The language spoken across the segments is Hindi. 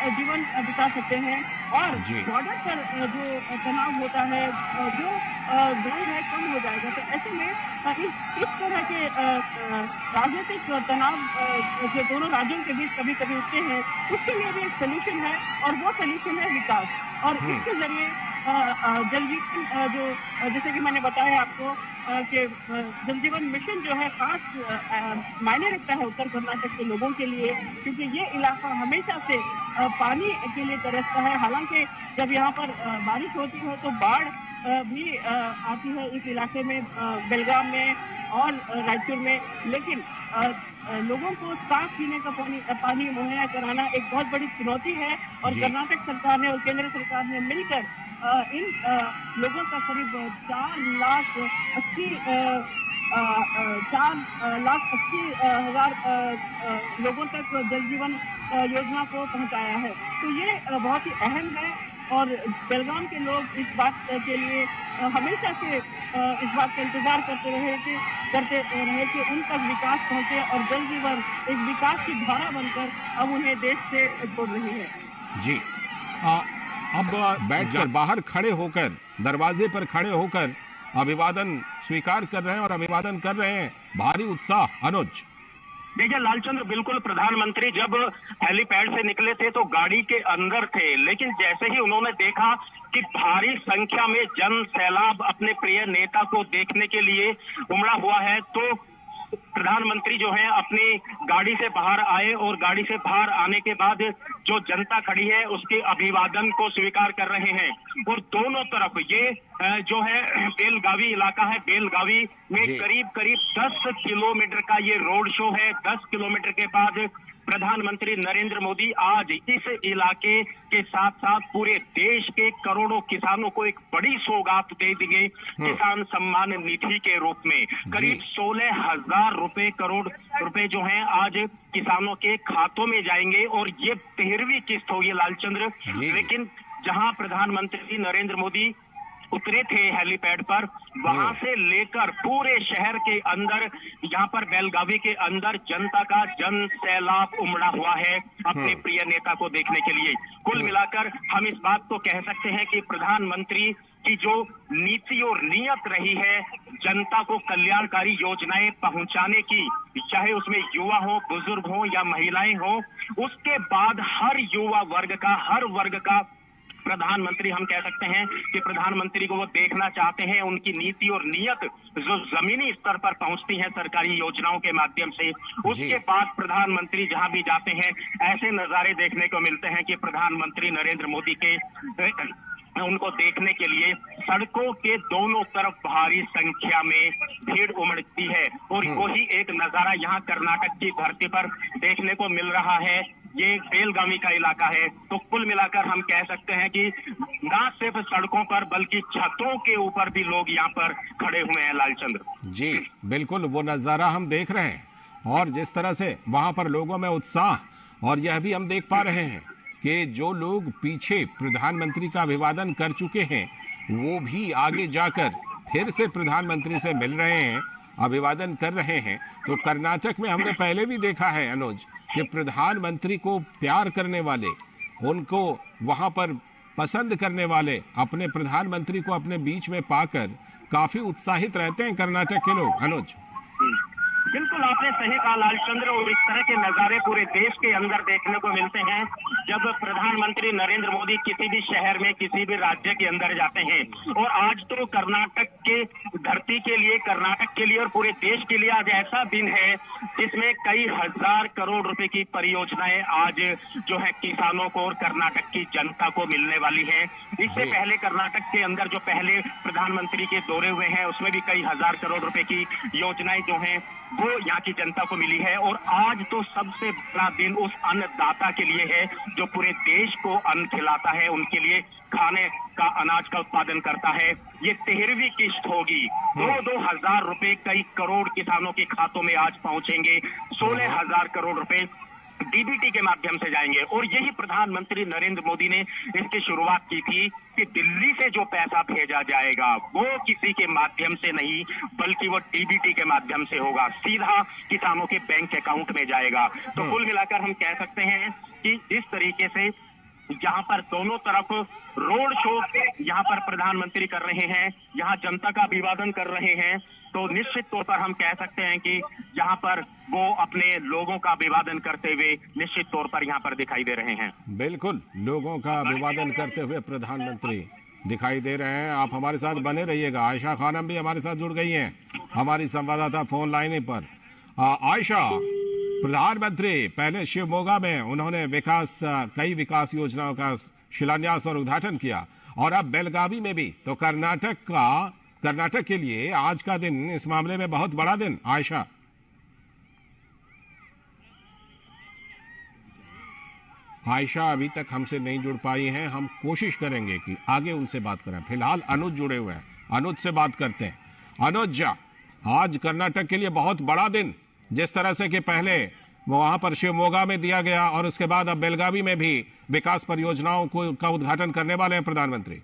जीवन बिता सकते हैं। और बॉर्डर पर जो तनाव होता है जो दूर है कम हो जाएगा। तो ऐसे में इस तरह के राजनीतिक तनाव जो दोनों राज्यों के बीच कभी कभी उठते हैं, उसके लिए भी एक सोल्यूशन है और वो सोल्यूशन है विकास। और इसके जरिए जल जीवन जो जैसे कि मैंने बताया आपको कि जल जीवन मिशन जो है खास मायने रखता है उत्तर कर्नाटक के लोगों के लिए, क्योंकि ये इलाका हमेशा से पानी के लिए तरसता है। हालांकि जब यहाँ पर बारिश होती है तो बाढ़ भी आती है इस इलाके में, बेलगाम में और रायचूर में। लेकिन लोगों को साफ पीने का पानी मुहैया कराना एक बहुत बड़ी चुनौती है। और कर्नाटक सरकार ने और केंद्र सरकार ने मिलकर इन लोगों का करीब 4,80,000 लोगों तक जल जीवन योजना को पहुंचाया है। तो ये बहुत ही अहम है और बेलगाम के लोग इस बात के लिए हमेशा से इस बात का इंतजार करते रहे कि उन तक विकास पहुंचे और जल जीवन एक विकास की धारा बनकर अब उन्हें देश से जोड़ रही है। जी अब बैठकर बाहर खड़े होकर दरवाजे पर खड़े होकर अभिवादन स्वीकार कर रहे हैं और अभिवादन कर रहे हैं, भारी उत्साह। अनुज, देखिए लालचंद्र, बिल्कुल प्रधानमंत्री जब हेलीपैड से निकले थे तो गाड़ी के अंदर थे, लेकिन जैसे ही उन्होंने देखा कि भारी संख्या में जन सैलाब अपने प्रिय नेता को देखने के लिए उमड़ा हुआ है, तो प्रधानमंत्री जो है अपनी गाड़ी से बाहर आए और गाड़ी से बाहर आने के बाद जो जनता खड़ी है उसके अभिवादन को स्वीकार कर रहे हैं। और दोनों तरफ ये जो है बेलगावी इलाका है, बेलगावी में करीब करीब 10 किलोमीटर का ये रोड शो है। 10 किलोमीटर के बाद प्रधानमंत्री नरेंद्र मोदी आज इस इलाके के साथ साथ पूरे देश के करोड़ों किसानों को एक बड़ी सौगात दे देंगे किसान सम्मान निधि के रूप में। करीब 16,000 करोड़ रुपए जो हैं आज किसानों के खातों में जाएंगे और ये 13वीं किस्त होगी लालचंद्र। लेकिन जहां प्रधानमंत्री नरेंद्र मोदी उतरे थे हेलीपैड पर, वहां से लेकर पूरे शहर के अंदर, यहाँ पर बेलगावी के अंदर जनता का जन सैलाब उमड़ा हुआ है अपने प्रिय नेता को देखने के लिए। कुल मिलाकर हम इस बात को कह सकते हैं कि प्रधानमंत्री की जो नीति और नियत रही है जनता को कल्याणकारी योजनाएं पहुंचाने की, चाहे उसमें युवा हो, बुजुर्ग हो या महिलाएं हो, उसके बाद हर युवा वर्ग का, हर वर्ग का प्रधानमंत्री, हम कह सकते हैं कि प्रधानमंत्री को वो देखना चाहते हैं। उनकी नीति और नियत जो जमीनी स्तर पर पहुंचती है सरकारी योजनाओं के माध्यम से, उसके बाद प्रधानमंत्री जहां भी जाते हैं ऐसे नजारे देखने को मिलते हैं कि प्रधानमंत्री नरेंद्र मोदी के उनको देखने के लिए सड़कों के दोनों तरफ भारी संख्या में भीड़ उमड़ती है। और वही एक नजारा यहाँ कर्नाटक की धरती पर देखने को मिल रहा है। ये बेलगावी का इलाका है। तो कुल मिलाकर हम कह सकते हैं कि न सिर्फ सड़कों पर बल्कि छतों के ऊपर भी लोग यहाँ पर खड़े हुए हैं लालचंद्र। जी बिल्कुल, वो नजारा हम देख रहे हैं और जिस तरह से वहां पर लोगों में उत्साह, और यह भी हम देख पा रहे हैं कि जो लोग पीछे प्रधानमंत्री का अभिवादन कर चुके हैं वो भी आगे जाकर फिर से प्रधानमंत्री से मिल रहे हैं, अभिवादन कर रहे हैं। तो कर्नाटक में हमने पहले भी देखा है अनुज कि प्रधानमंत्री को प्यार करने वाले, उनको वहां पर पसंद करने वाले अपने प्रधानमंत्री को अपने बीच में पाकर काफी उत्साहित रहते हैं कर्नाटक के लोग। अनुज, बिल्कुल आपने सही कहा लालचंद्र, और इस तरह के नजारे पूरे देश के अंदर देखने को मिलते हैं जब प्रधानमंत्री नरेंद्र मोदी किसी भी शहर में, किसी भी राज्य के अंदर जाते हैं। और आज तो कर्नाटक के धरती के लिए, कर्नाटक के लिए और पूरे देश के लिए आज ऐसा दिन है जिसमें कई हजार करोड़ रुपए की परियोजनाएं आज जो है किसानों को और कर्नाटक की जनता को मिलने वाली है। इससे पहले कर्नाटक के अंदर जो पहले प्रधानमंत्री के दौरे हुए हैं उसमें भी कई हजार करोड़ रुपए की योजनाएं जो हैं वो यहाँ की जनता को मिली है। और आज तो सबसे बड़ा दिन उस अन्नदाता के लिए है जो पूरे देश को अन्न खिलाता है, उनके लिए खाने का अनाज का उत्पादन करता है। ये 13वीं किस्त होगी। 2-2 हजार रुपए कई करोड़ किसानों के खातों में आज पहुंचेंगे। 16,000 करोड़ रुपए डीबीटी के माध्यम से जाएंगे। और यही प्रधानमंत्री नरेंद्र मोदी ने इसकी शुरुआत की थी कि दिल्ली से जो पैसा भेजा जाएगा वो किसी के माध्यम से नहीं बल्कि वो डीबीटी के माध्यम से होगा, सीधा किसानों के बैंक अकाउंट में जाएगा। तो कुल मिलाकर हम कह सकते हैं कि इस तरीके से यहाँ पर दोनों तरफ रोड शो यहाँ पर प्रधानमंत्री कर रहे हैं, यहाँ जनता का अभिवादन कर रहे हैं। तो निश्चित तौर पर हम कह सकते हैं कि यहाँ पर वो अपने लोगों का अभिवादन करते हुए निश्चित तौर पर यहाँ पर दिखाई दे रहे हैं। बिल्कुल, लोगों का अभिवादन करते हुए प्रधानमंत्री दिखाई दे रहे हैं। आप हमारे साथ बने रहिएगा। आयशा खानम भी हमारे साथ जुड़ गई हैं, हमारी संवाददाता फोन लाइन पर। आयशा, प्रधानमंत्री पहले शिवमोगा में उन्होंने कई विकास योजनाओं का शिलान्यास और उद्घाटन किया, और अब बेलगावी में भी। तो कर्नाटक के लिए आज का दिन इस मामले में बहुत बड़ा दिन। आयशा, अभी तक हमसे नहीं जुड़ पाई हैं। हम कोशिश करेंगे कि आगे उनसे बात करें। फिलहाल अनुज जुड़े हुए हैं, अनुज से बात करते हैं। अनुज, आज कर्नाटक के लिए बहुत बड़ा दिन, जिस तरह से कि पहले वहां पर शिवमोगा में दिया गया और उसके बाद अब बेलगावी में भी विकास परियोजनाओं का उद्घाटन करने वाले हैं प्रधानमंत्री।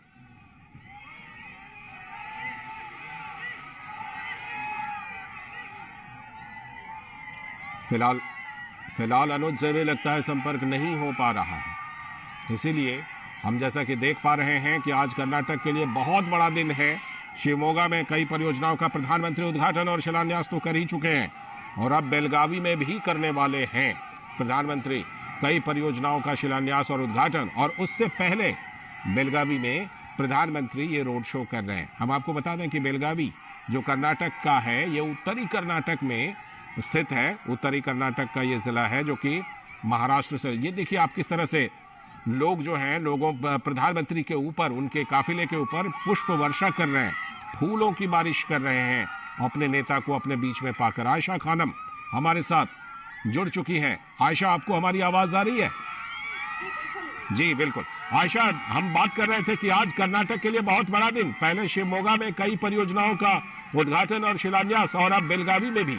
फिलहाल अनुज से भी लगता है संपर्क नहीं हो पा रहा है, इसीलिए हम जैसा कि देख पा रहे हैं कि आज कर्नाटक के लिए बहुत बड़ा दिन है। शिवमोगा में कई परियोजनाओं का प्रधानमंत्री उद्घाटन और शिलान्यास तो कर ही चुके हैं, और अब बेलगावी में भी करने वाले हैं प्रधानमंत्री कई परियोजनाओं का शिलान्यास और उद्घाटन। और उससे पहले बेलगावी में प्रधानमंत्री ये रोड शो कर रहे हैं। हम आपको बता दें कि बेलगावी जो कर्नाटक का है, ये उत्तरी कर्नाटक में स्थित है। उत्तरी कर्नाटक का ये जिला है जो कि महाराष्ट्र से। ये देखिए आप किस तरह से लोग जो हैं, प्रधानमंत्री के ऊपर, उनके काफिले के ऊपर पुष्प वर्षा कर रहे हैं, फूलों की बारिश कर रहे हैं अपने नेता को अपने बीच में पाकर। आयशा खानम हमारे साथ जुड़ चुकी हैं। आयशा, आपको हमारी आवाज आ रही है? जी बिल्कुल। आयशा, हम बात कर रहे थे कि आज कर्नाटक के लिए बहुत बड़ा दिन, पहले शिवमोगा में कई परियोजनाओं का उद्घाटन और शिलान्यास, और अब बेलगावी में भी।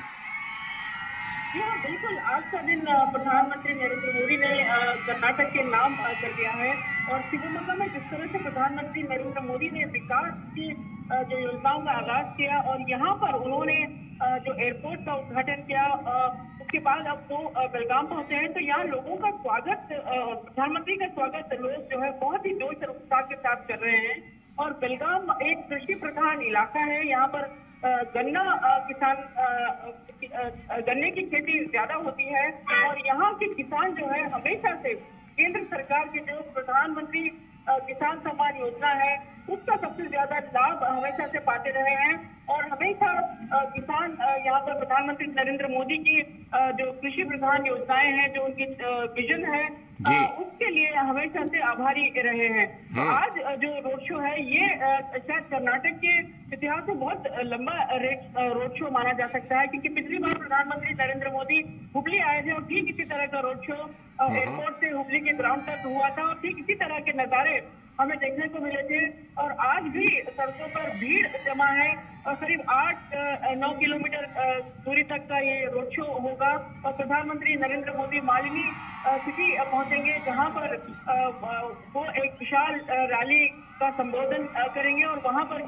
जी हाँ, बिल्कुल। आज का दिन प्रधानमंत्री नरेंद्र मोदी ने कर्नाटक के नाम कर दिया है। और शिवमोगा में जिस तरह से प्रधानमंत्री नरेंद्र मोदी ने विकास की जो योजनाओं का आगाज किया, और यहाँ पर उन्होंने जो एयरपोर्ट का उद्घाटन किया, उसके बाद अब वो बेलगाम पहुंचे हैं। तो यहाँ लोगों का स्वागत, प्रधानमंत्री का स्वागत लोग जो है बहुत ही जोश और उत्साह के साथ कर रहे हैं। और बेलगाम एक कृषि प्रधान इलाका है। यहाँ पर गन्ने की खेती ज्यादा होती है, और यहाँ के किसान जो है हमेशा से केंद्र सरकार के जो प्रधानमंत्री किसान सम्मान योजना है, उसका सबसे ज्यादा लाभ हमेशा से पाते रहे हैं। और हमेशा किसान यहाँ पर प्रधानमंत्री नरेंद्र मोदी की जो कृषि प्रधान योजनाएं हैं, जो उनकी विजन है, उसके लिए हमेशा से आभारी रहे हैं। तो आज जो रोड शो है, ये शायद कर्नाटक के इतिहास में बहुत लंबा रोड शो माना जा सकता है, क्योंकि पिछली बार प्रधानमंत्री नरेंद्र मोदी हुबली आए थे और ठीक इसी तरह का रोड शो एयरपोर्ट से हुबली के ग्राउंड तक हुआ था, और ठीक इसी तरह के नजारे हमें देखने को मिले थे। और आज भी सड़कों पर भीड़ जमा है, और करीब 8-9 किलोमीटर दूरी तक का ये रोड शो होगा। और प्रधानमंत्री नरेंद्र मोदी मालिनी सिटी पहुंचेंगे, जहां पर वो एक विशाल रैली का संबोधन करेंगे, और वहां पर